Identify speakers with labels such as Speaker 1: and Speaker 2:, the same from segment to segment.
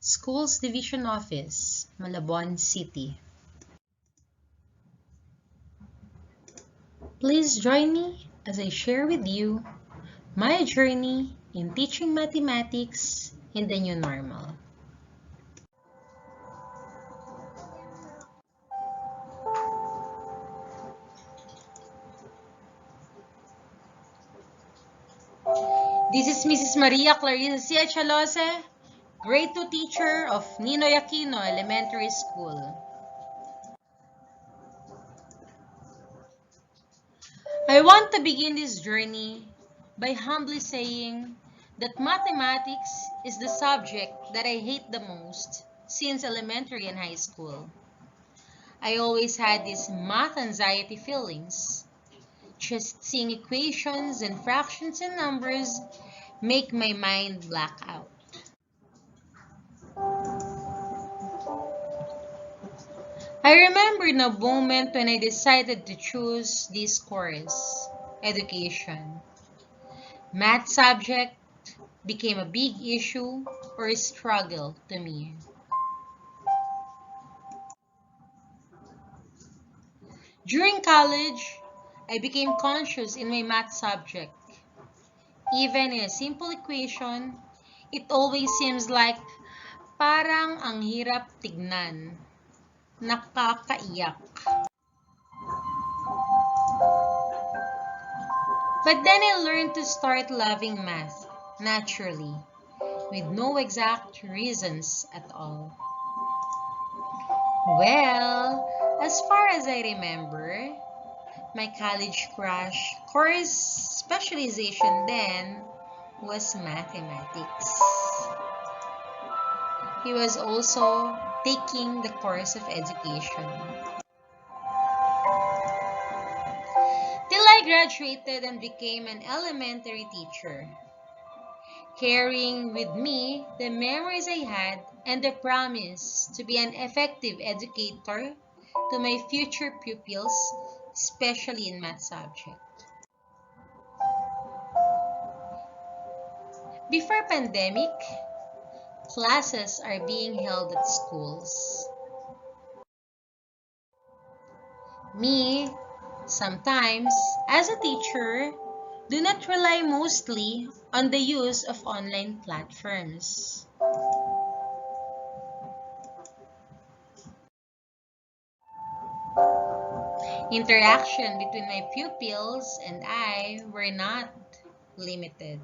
Speaker 1: Schools Division Office, Malabon City. Please join me as I share with you my journey in teaching mathematics in the new normal. This is Mrs. Maria Clarissa C. Chalose, Grade 2 teacher of Ninoy Aquino Elementary School. I want to begin this journey by humbly saying that mathematics is the subject that I hate the most since elementary and high school. I always had these math anxiety feelings. Just seeing equations and fractions and numbers make my mind black out. I remember the moment when I decided to choose this course, education. Math subject became a big issue or a struggle to me. During college, I became conscious in my math subject. Even in a simple equation, it always seems like parang ang hirap tignan. Nakakaiyak. But then I learned to start loving math naturally, with no exact reasons at all. Well, as far as I remember, my college crush course specialization then was mathematics. He was also taking the course of education. Till I graduated and became an elementary teacher, carrying with me the memories I had and the promise to be an effective educator to my future pupils, especially in math subject. Before pandemic, classes are being held at schools. Me, sometimes, as a teacher, do not rely mostly on the use of online platforms. Interaction between my pupils and I were not limited.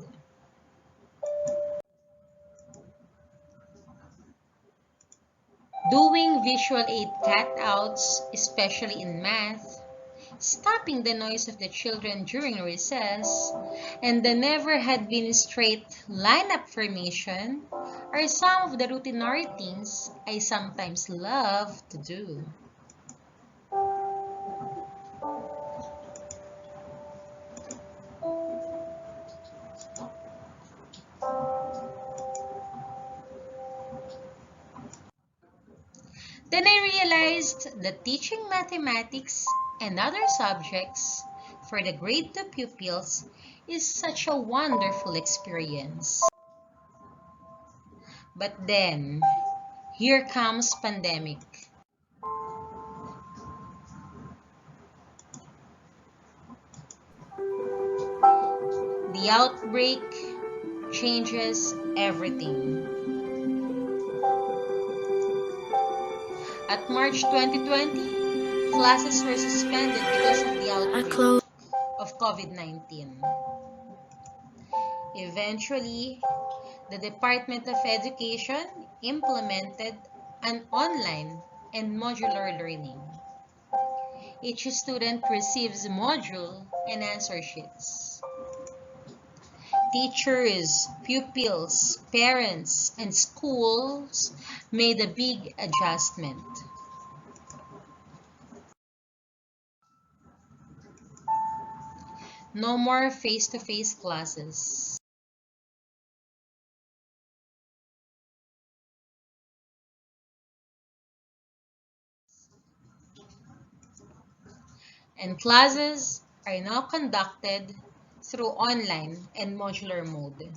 Speaker 1: Doing visual aid cutouts, especially in math, stopping the noise of the children during recess, and the never had been straight lineup formation are some of the routinary things I sometimes love to do. Then I realized that teaching mathematics and other subjects for the grade 2 pupils is such a wonderful experience. But then, here comes pandemic. The outbreak changes everything. At March 2020, classes were suspended because of the outbreak of COVID-19. Eventually, the Department of Education implemented an online and modular learning. Each student receives module and answer sheets. Teachers, pupils, parents, and schools made a big adjustment. No more face-to-face classes. And classes are now conducted through online and modular mode,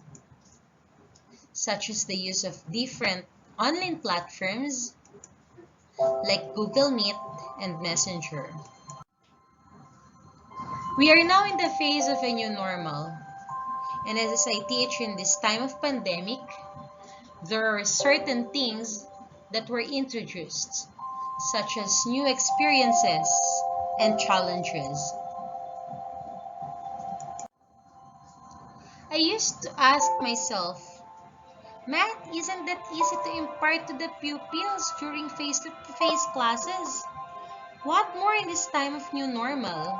Speaker 1: such as the use of different online platforms like Google Meet and Messenger. We are now in the phase of a new normal, and as I teach in this time of pandemic, there are certain things that were introduced, such as new experiences and challenges. I used to ask myself, math isn't that easy to impart to the pupils during face-to-face classes. What more in this time of new normal?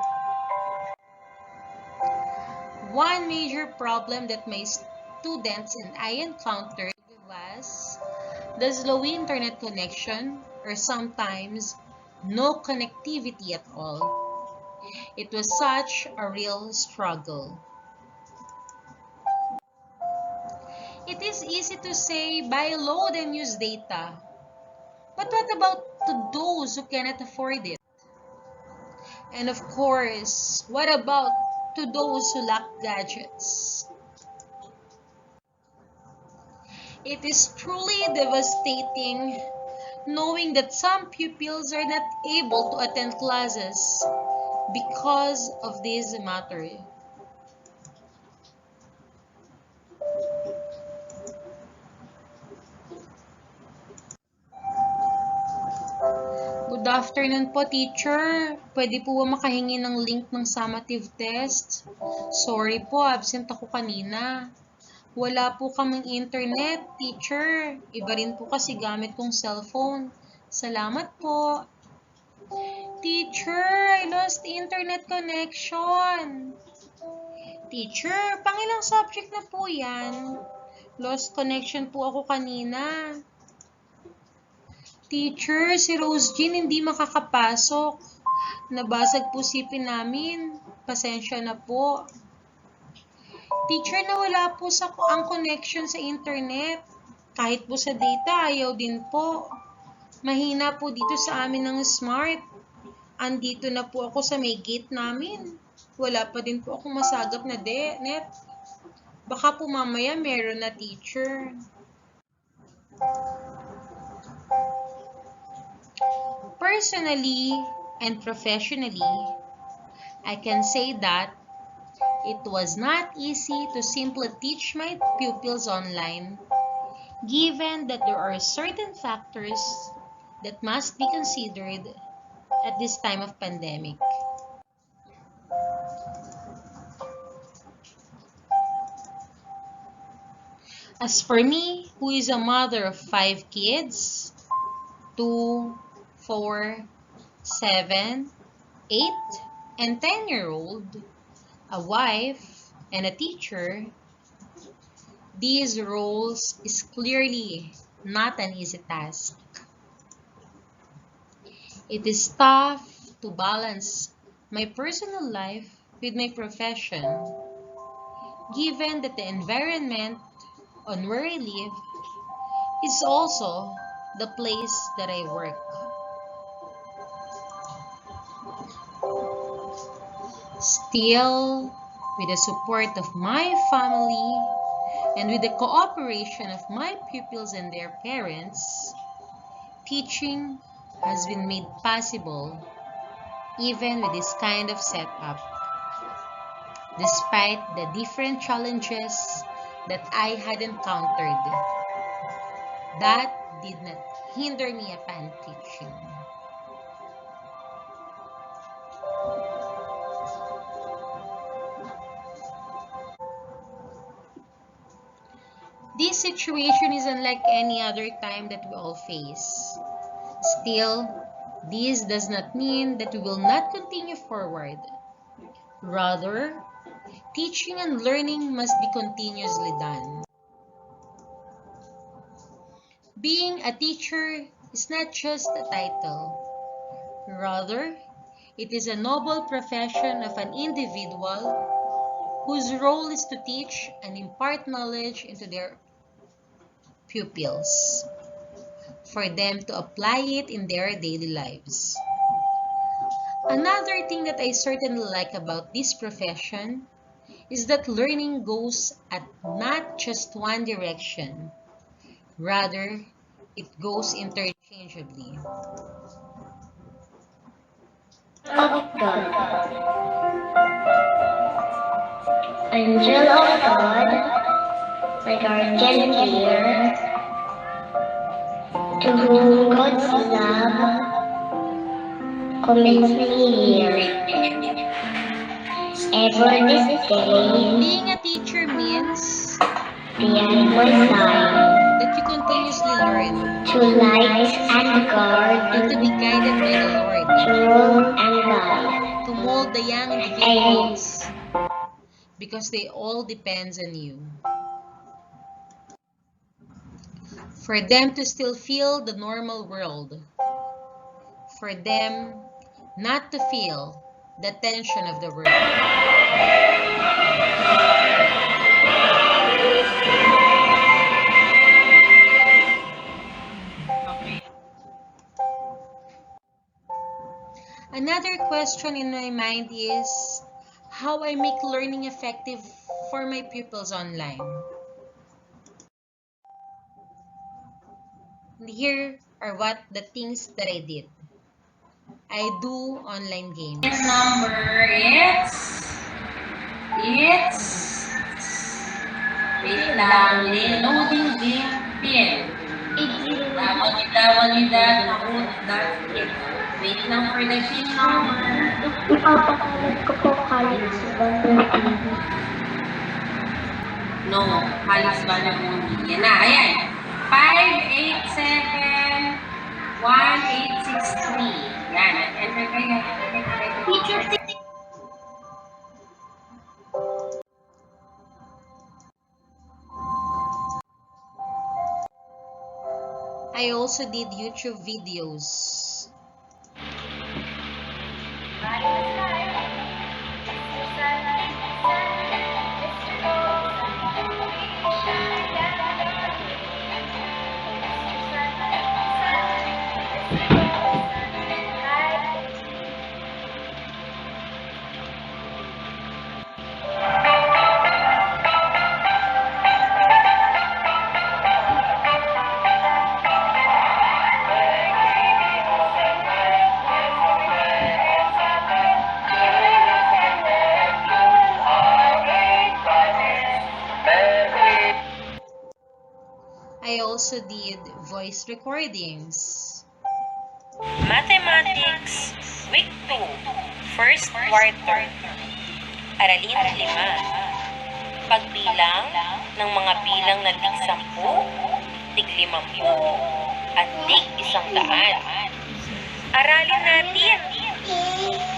Speaker 1: One major problem that my students and I encountered was the slow internet connection, or sometimes no connectivity at all. It was such a real struggle. It is easy to say buy load and use data, but what about to those who cannot afford it? And of course, what about to those who lack gadgets? It is truly devastating knowing that some pupils are not able to attend classes because of this matter. Good afternoon po, teacher. Pwede po ba makahingi ng link ng summative test? Sorry po, absent ako kanina. Wala po kaming internet, teacher. Iba rin po kasi gamit kong cellphone. Salamat po. Teacher, I lost internet connection. Teacher, pangilang subject na po yan? Lost connection po ako kanina. Teacher, si Rose Jean hindi makakapasok. Nabasag po sipin namin. Pasensya na po. Teacher, nawala po ang connection sa internet. Kahit po sa data, ayaw din po. Mahina po dito sa amin ng smart. Andito na po ako sa may gate namin. Wala pa din po akong masagap na net. Baka po mamaya meron na, teacher. Personally and professionally, I can say that it was not easy to simply teach my pupils online, given that there are certain factors that must be considered at this time of pandemic. As for me, who is a mother of 5 kids, 2, 4, 7, 8, and 10-year-old, a wife, and a teacher, these roles is clearly not an easy task. It is tough to balance my personal life with my profession, given that the environment on where I live is also the place that I work. Still, with the support of my family and with the cooperation of my pupils and their parents, teaching has been made possible even with this kind of setup, despite the different challenges that I had encountered. That did not hinder me upon teaching. This situation is unlike any other time that we all face. Still, this does not mean that we will not continue forward. Rather, teaching and learning must be continuously done. Being a teacher is not just a title. Rather, it is a noble profession of an individual whose role is to teach and impart knowledge into their pupils, for them to apply it in their daily lives. Another thing that I certainly like about this profession is that learning goes at not just one direction. Rather, It goes interchangeably.
Speaker 2: Of God, angel of God, my guardian dear, to whom God's love commends me here. Ever this day,
Speaker 1: Being a teacher means
Speaker 2: be at my side,
Speaker 1: that you continuously learn
Speaker 2: to light and guard,
Speaker 1: and to be guided by the Lord,
Speaker 2: to rule and guide.
Speaker 1: to mold the young individuals, because they all depends on you. For them to still feel the normal world, for them not to feel the tension of the world. Another question in my mind is how I make learning effective for my pupils online. And here are what the things that I did. I do online games.
Speaker 3: Number it's wait lang, loading game pin. www.kahoot.it. Wait lang for the pin number.
Speaker 2: Ipapakalat ko po college sa Banner TV.
Speaker 3: No, Halis Banner only. Yan na, ayan. 587-1863. Yan, enter kayo. Teacher,
Speaker 1: I also did YouTube videos. I also did voice recordings.
Speaker 4: Mathematics, Week 2, First Quarter. Aralin 5. Pagbilang ng mga bilang na tig-10, tig-50, at tig-100. Aralin natin.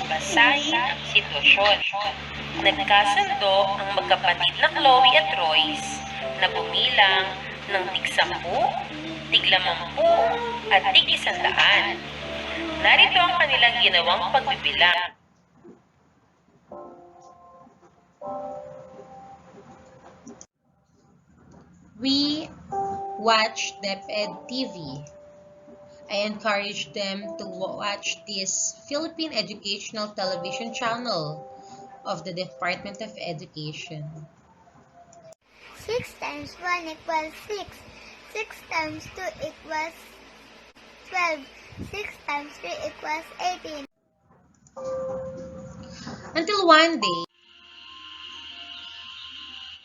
Speaker 4: Basahin ang sitwasyon. Nagkasundo ang magkapatid na Chloe at Royce na bumilang ng tig-10, tig-50, at tig-100. Narito ang kanilang ginawang pagbibilang.
Speaker 1: We watch DepEd TV. I encourage them to watch this Philippine Educational Television channel of the Department of Education.
Speaker 5: 6 times 1 equals 6. 6 times 2 equals 12. 6 times 3 equals 18.
Speaker 1: Until one day,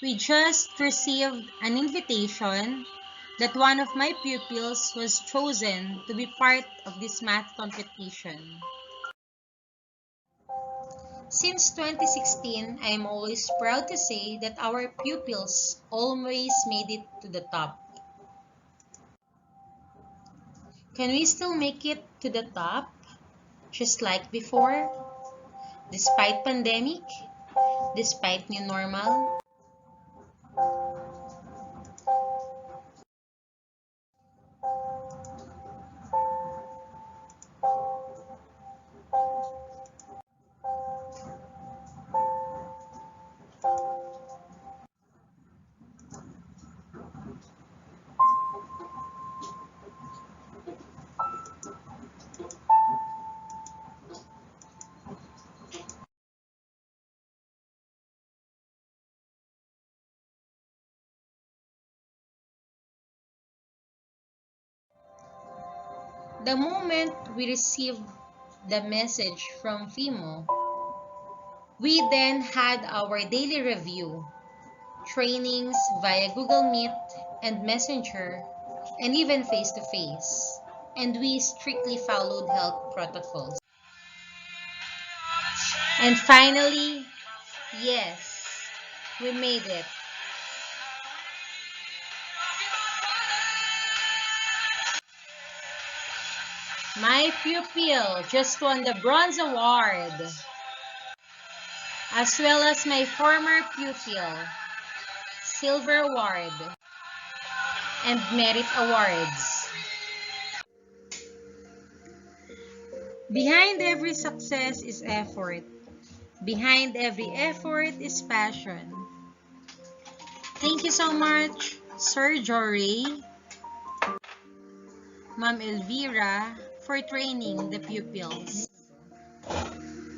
Speaker 1: we just received an invitation that one of my pupils was chosen to be part of this math competition. Since 2016, I am always proud to say that our pupils always made it to the top. Can we still make it to the top, just like before? Despite pandemic, despite new normal? The moment we received the message from FIMO, we then had our daily review, trainings via Google Meet and Messenger, and even face-to-face. And we strictly followed health protocols. And finally, yes, we made it. My pupil just won the Bronze Award, as well as my former pupil, Silver Award, and Merit Awards. Behind every success is effort. Behind every effort is passion. Thank you so much, Sir Jory, Ma'am Elvira, for training the pupils.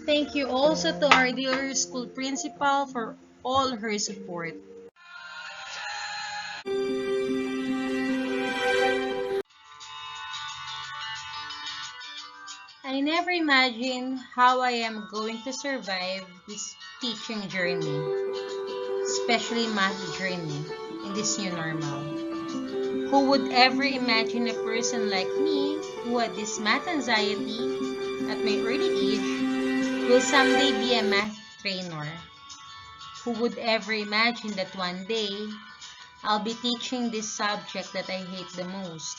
Speaker 1: Thank you also to our dear school principal for all her support. I never imagined how I am going to survive this teaching journey, especially math journey, in this new normal. Who would ever imagine a person like me, who had this math anxiety at my early age, will someday be a math trainer? Who would ever imagine that one day I'll be teaching this subject that I hate the most?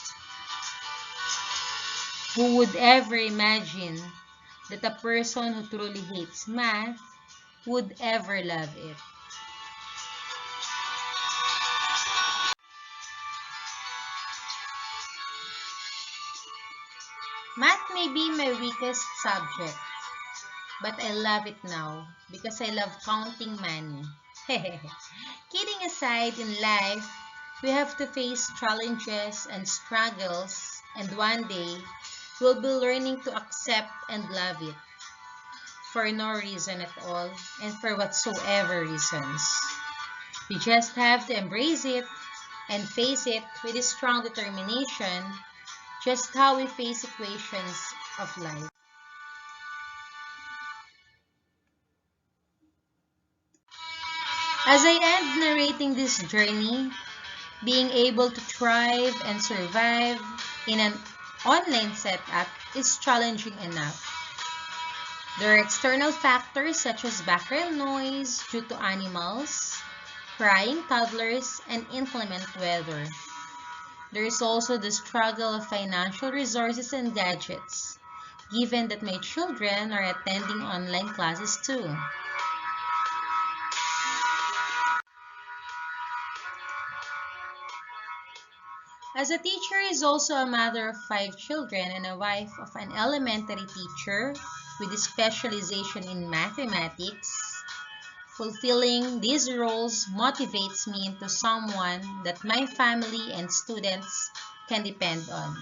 Speaker 1: Who would ever imagine that a person who truly hates math would ever love it? Math may be my weakest subject, but I love it now because I love counting money. Kidding aside, in life, we have to face challenges and struggles, and one day, we'll be learning to accept and love it for no reason at all and for whatsoever reasons. We just have to embrace it and face it with a strong determination, just how we face equations of life. As I end narrating this journey, being able to thrive and survive in an online setup is challenging enough. There are external factors such as background noise due to animals, crying toddlers, and inclement weather. There is also the struggle of financial resources and gadgets, given that my children are attending online classes too. As a teacher is also a mother of 5 children and a wife of an elementary teacher with a specialization in mathematics, fulfilling these roles motivates me into someone that my family and students can depend on.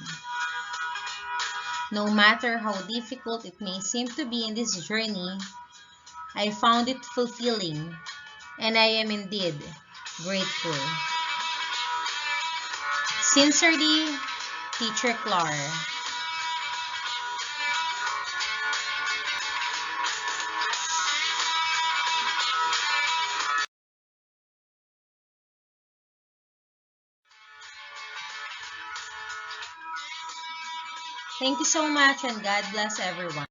Speaker 1: No matter how difficult it may seem to be in this journey, I found it fulfilling, and I am indeed grateful. Sincerely, Teacher Clara. Thank you so much and God bless everyone.